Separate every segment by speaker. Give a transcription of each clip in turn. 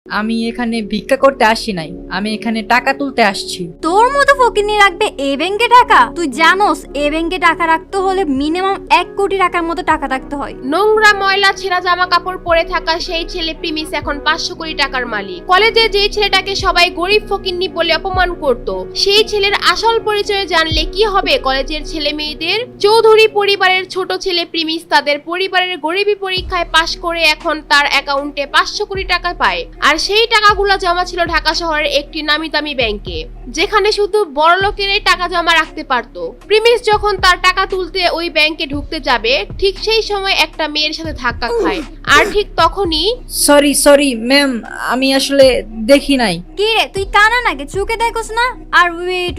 Speaker 1: আমি এখানে ভিক্ষা করতে আসি নাই, আমি এখানে টাকা তুলতে আসছি।
Speaker 2: তোর মতো ফকিনি রাখবে এই ব্যাংকে টাকা? তুই জানোস এই ব্যাংকে টাকা রাখতে হলে মিনিমাম 1 কোটি টাকার মতো টাকা রাখতে হয়।
Speaker 3: নোংরা ময়লা ছেঁড়া জামা কাপড় পরে থাকা সেই ছেলে প্রিমিস এখন 500 কোটি টাকার মালিক। কলেজে যে ছেলেটাকে সবাই গরিব ফকিন্নি বলে অপমান করত, সেই ছেলের আসল পরিচয় জানলে কি হবে কলেজের ছেলে মেয়েদের? চৌধুরী পরিবারের ছোট ছেলে প্রিমিস তাদের পরিবারের গরিবী পরীক্ষায় পাশ করে এখন তার অ্যাকাউন্টে 500 কোটি টাকা পায়। আর সেই টাকাগুলো জমা ছিল ঢাকা শহরের একটি নামি দামি ব্যাংকে, যেখানে শুধু বড় লোকেরাই টাকা জমা রাখতে পারত। প্রিমিস যখন তার টাকা তুলতে ওই ব্যাংকে ঢুকতে যাবে, ঠিক সেই সময় একটা মেয়ের সাথে ধাক্কা খায়। আর ঠিক তখনই
Speaker 1: সরি ম্যাম, আমি আসলে দেখি নাই।
Speaker 2: কি রে, তুই কানা নাকি? চোখে দেখোস না? আর ওয়েট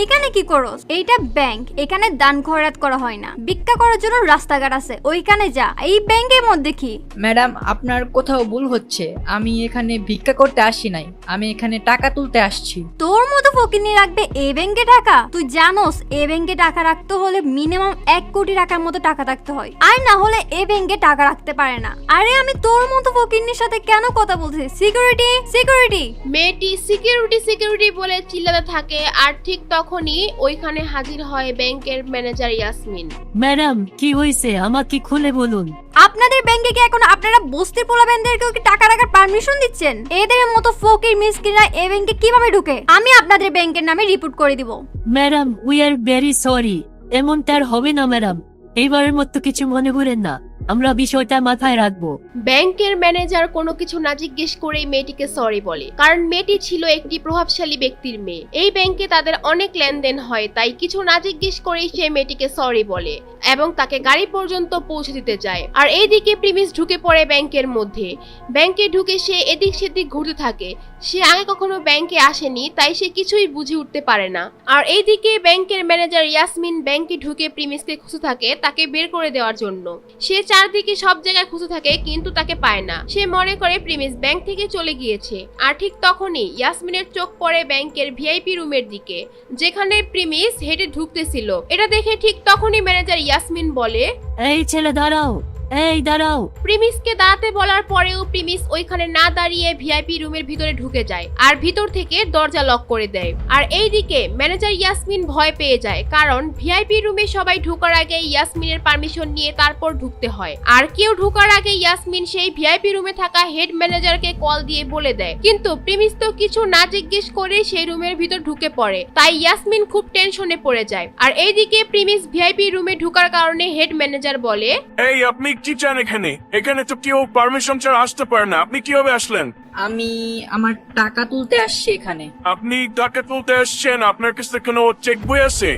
Speaker 2: এখানে কি করস? এইটা ব্যাংক, এখানে দান খয়রাত করা হয় না। ভিক্ষা করার জন্য রাস্তাঘাট আছে, ওইখানে যা। এই ব্যাংকের মধ্যে কি?
Speaker 1: ম্যাডাম, আপনার কোথাও ভুল হচ্ছে। আমি এখানে ভিক্ষা করতে আসি নাই, আমি এখানে টাকা তুলতে আসছি।
Speaker 2: তোর মতো ফকিনি রাখবে এই ব্যাংকে টাকা? তুই জানোস এই ব্যাংকে টাকা রাখতে হলে মিনিমাম 1 কোটি টাকার মতো টাকা রাখতে হয়, আর না হলে এই ব্যাংকে টাকা রাখতে পারে না। আরে আমি তোর মতো ফকিনির সাথে কেন কথা বলছি? সিকিউরিটি।
Speaker 3: মেয়েটি সিকিউরিটি বলে চিল্লাতে থাকে। আর ঠিক তখনই ওইখানে হাজির হয় ব্যাংকের ম্যানেজার ইয়াসমিন।
Speaker 4: ম্যাডাম, কি হয়েছে আমাকে খুলে বলুন।
Speaker 2: আপনাদের ব্যাংকে কি এখন আপনারা বস্তির পোলাবেনদেরকেও কি টাকা রাখার পারমিশন দিচ্ছেন? এদের মতো ফকির মিসকিনরা এই ব্যাংকে কিভাবে ঢুকে? আমি আপনাদের ব্যাংকের নামে রিপোর্ট করে দিব।
Speaker 4: Madam, we are very sorry. এমনটা আর হবে না ম্যাডাম, এইবারের মতো কিছু মনে করেন না, আমরা বিষয়টা মাথায় রাখবো।
Speaker 3: ব্যাংকের ম্যানেজার কোনো কিছু না জিজ্ঞেস করেই মেয়েটিকে সরি বলে, কারণ মেয়েটি ছিল একটি প্রভাবশালী ব্যক্তির মেয়ে। এই ব্যাংকে তাদের অনেক লেনদেন হয়, তাই কিছু না জিজ্ঞেস করেই সে মেয়েটিকে সরি বলে এবং তাকে গাড়ি পর্যন্ত পৌঁছে দিতে যায়। আর এইদিকে প্রিমিস ঢুকে পড়ে ব্যাংকের মধ্যে। ব্যাংকে ঢুকে সে এদিক সেদিক ঘুরতে থাকে। সে আগে কখনো ব্যাংকে আসেনি, তাই সে কিছুই বুঝে উঠতে পারে না। আর এইদিকে ব্যাংকের ম্যানেজার ইয়াসমিন ব্যাংকে ঢুকে প্রিমিসকে খুঁজে থাকে তাকে বের করে দেওয়ার জন্য। সে চারদিকে সব জায়গায় খুঁজে থাকে কিন্তু তাকে পায় না। সে মনে করে প্রিমিস ব্যাংক থেকে চলে গিয়েছে। আর ঠিক তখনই ইয়াসমিনের চোখ পড়ে ব্যাংকের ভিআইপি রুমের দিকে, যেখানে প্রিমিস হেঁটে ঢুকতেছিল। এটা দেখে ঠিক তখনই ম্যানেজার ইয়াসমিন বলে,
Speaker 4: এই ছেলে দাঁড়াও, দাঁড়াও।
Speaker 3: প্রিমিসকে দাঁড়াতে বলার পরেও প্রিমিস ওইখানে না দাঁড়িয়ে ভিআইপি রুমের ভিতরে ঢুকে যায় আর ভিতর থেকে দরজা লক করে দেয়। আর এইদিকে ম্যানেজার ইয়াসমিন ভয় পেয়ে যায়, কারণ ভিআইপি রুমে সবাই ঢোকার আগে ইয়াসমিনের পারমিশন নিয়ে তারপর ঢুকতে হয়। আর কেউ ঢোকার আগে ইয়াসমিন সেই ভিআইপি রুমে থাকা হেড ম্যানেজারকে কল দিয়ে বলে দেয়, কিন্তু প্রিমিস তো কিছু না জিজ্ঞেস করে সেই রুমের ভিতর ঢুকে পড়ে। তাই ইয়াসমিন খুব টেনশনে পড়ে যায়। আর এইদিকে প্রিমিস ভিআইপি রুমে ঢোকার কারণে হেড ম্যানেজার বলে,
Speaker 5: এই আপনি কি চান এখানে তো কেউ পারমিশন ছাড়া আসতে পারে না, আপনি কিভাবে আসলেন?
Speaker 1: আমি আমার টাকা তুলতে আসছি এখানে।
Speaker 5: আপনি টাকা তুলতে আসছেন, আপনার কাছে কোনো চেক বই আছে?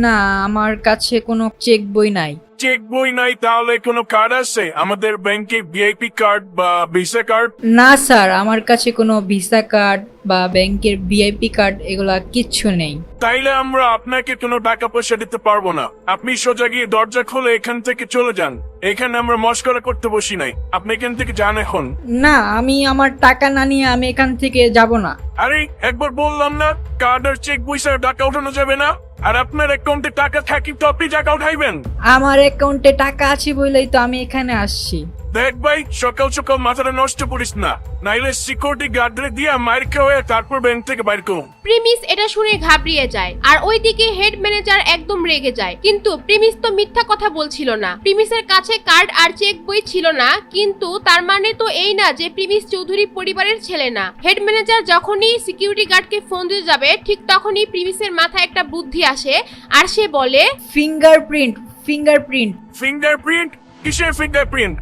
Speaker 1: না, আমার কাছে কোনো চেক বই নাই।
Speaker 5: চেক বই নাই, তাহলে কোনো কার্ড আছে আমাদের ব্যাংকে, ভিআইপি কার্ড বা ভিসা কার্ড?
Speaker 1: না স্যার, আমার কাছে কোনো ভিসা কার্ড বা ব্যাংকের ভিআইপি কার্ড এগুলা কিচ্ছু নেই।
Speaker 5: তাইলে আমরা আপনাকে কোনো টাকা পয়সা দিতে পারবো না। আপনি সোজা গিয়ে দরজা খুলে এখান থেকে চলে যান। এখানে আমরা মস্করা করতে বসি নাই, আপনি এখান থেকে যান এখন।
Speaker 1: না, আমি আমার টাকা না নিয়ে আমি এখান থেকে যাব না।
Speaker 5: আরে একবার বললাম না, কার্ড আর চেক বই ছাড়া টাকা উঠানো যাবে না। আর আপনার অ্যাকাউন্টে টাকা থাকি তো আপনি টাকা উঠাইবেন।
Speaker 1: আমার অ্যাকাউন্টে টাকা আছে বলেই তো আমি এখানে আসছি।
Speaker 5: দেখ ভাই, সকাল সকাল মাথাটা নষ্ট করিস না, নাইলে সিকিউরিটি গার্ডরে দিয়ে মার খাওয়া তারপর ব্যাংক থেকে বাইর করুন।
Speaker 3: প্রিমিস এটা শুনে ঘাবড়িয়ে যায়। আর ওইদিকে হেড ম্যানেজার একদম রেগে যায়, কিন্তু প্রিমিস তো মিথ্যা কথা বলছিল না। প্রিমিসের কাছে কার্ড আর চেক বই ছিল না, কিন্তু তার মানে তো এই না যে প্রিমিস চৌধুরী পরিবারের ছেলে না। হেড ম্যানেজার যখনই সিকিউরিটি গার্ডকে ফোন দিতে যাবে, ঠিক তখনই প্রিমিসের মাথায় একটা বুদ্ধি আসে আর সে বলে,
Speaker 1: ফিঙ্গারপ্রিন্ট।
Speaker 5: ফিঙ্গারপ্রিন্ট? কিসের ফিঙ্গারপ্রিন্ট?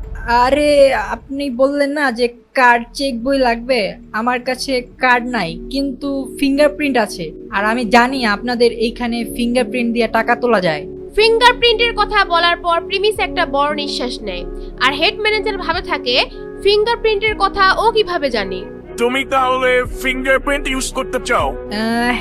Speaker 1: আরে আপনি বললেন না যে কার্ড চেক বই লাগবে, আমার কাছে কার্ড নাই কিন্তু ফিঙ্গারপ্রিন্ট আছে। আর আমি জানি আপনাদের এইখানে ফিঙ্গারপ্রিন্ট দিয়ে টাকা তোলা যায়।
Speaker 3: ফিঙ্গারপ্রিন্টের কথা বলার পর প্রিমিস একটা বড় নিঃশ্বাস নেয়। আর হেড ম্যানেজার ভাবে থাকে, ফিঙ্গারপ্রিন্টের কথা ও কিভাবে জানে?
Speaker 5: তুমি তাহলে ফিঙ্গারপ্রিন্ট ইউজ করতে চাও?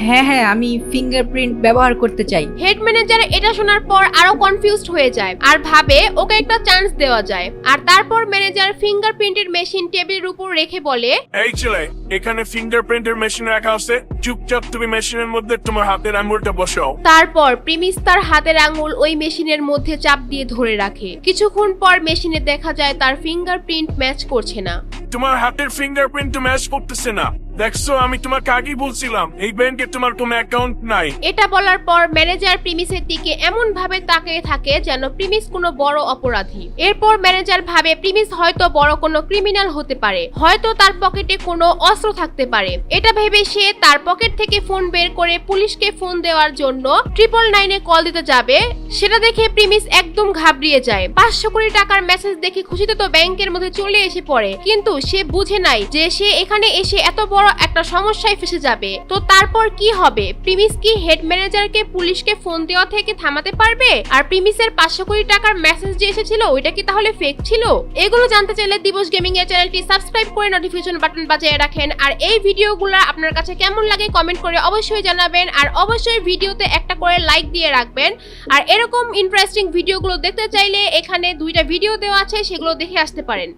Speaker 1: হ্যাঁ, আমি ফিঙ্গারপ্রিন্ট ব্যবহার করতে চাই।
Speaker 3: হেড ম্যানেজার এটা শোনার পর আরো কনফিউজড হয়ে যায় আর ভাবে ওকে একটা চান্স দেওয়া যায়। আর তারপর ম্যানেজার ফিঙ্গারপ্রিন্টের মেশিন টেবিলের উপর রেখে বলে,
Speaker 5: এই ছেলে, এখানে ফিঙ্গারপ্রিন্টের মেশিন রাখা আছে, চুপচাপ তুমি মেশিনের মধ্যে তোমার হাতের আঙুলটা বসাও।
Speaker 3: তারপর প্রিমিস তার হাতের আঙুল ওই মেশিনের মধ্যে চাপ দিয়ে ধরে রাখে। কিছুক্ষণ পর মেশিনে দেখা যায় তার ফিঙ্গারপ্রিন্ট ম্যাচ করছে না।
Speaker 5: তোমার হাতের ফিঙ্গারপ্রিন্ট তো ম্যাচ করতেছে না। দেখছো, আমি তোমাকে আগেই বলছিলাম এই ব্যাংকে তোমার কোনো অ্যাকাউন্ট নাই।
Speaker 3: এটা বলার পর ম্যানেজার প্রিমিসের দিকে এমন ভাবে তাকিয়ে থাকে যেন প্রিমিস কোনো বড় অপরাধী। এরপর ম্যানেজার ভাবে প্রিমিস হয়তো বড় কোনো ক্রিমিনাল হতে পারে, হয়তো তার পকেটে কোনো অস্ত্র থাকতে পারে। এটা ভেবে সে তার পকেট থেকে ফোন বের করে পুলিশকে ফোন দেওয়ার জন্য 999-এ কল দিতে যাবে। সেটা দেখে প্রিমিস একদম ঘাবড়িয়ে যায়। 500 কোটি টাকার মেসেজ দেখে খুশিতে তো ব্যাংকের মধ্যে চলে এসে পড়ে, কিন্তু সে বুঝে নাই যে সে এখানে এসে এত বড় একটা সমস্যায় ফেসে যাবে। তো তারপর কি হবে? প্রিমিস কি হেড ম্যানেজারকে পুলিশকে ফোন দেওয়া থেকে থামাতে পারবে? আর প্রিমিসের 500 কোটি টাকার মেসেজ যে এসেছিল ওইটা কি তাহলে ফেক ছিল? এগুলো জানতে চাইলে দিবস গেমিং এর চ্যানেলটি সাবস্ক্রাইব করে নোটিফিকেশন বাটন বাজিয়ে রাখেন। আর এই ভিডিওগুলো আপনার কাছে কেমন লাগে কমেন্ট করে অবশ্যই জানাবেন। আর অবশ্যই ভিডিওতে একটা করে লাইক দিয়ে রাখবেন। আর এরকম ইন্টারেস্টিং ভিডিওগুলো দেখতে চাইলে এখানে 2টা ভিডিও দেওয়া আছে, সেগুলো দেখে আসতে পারেন।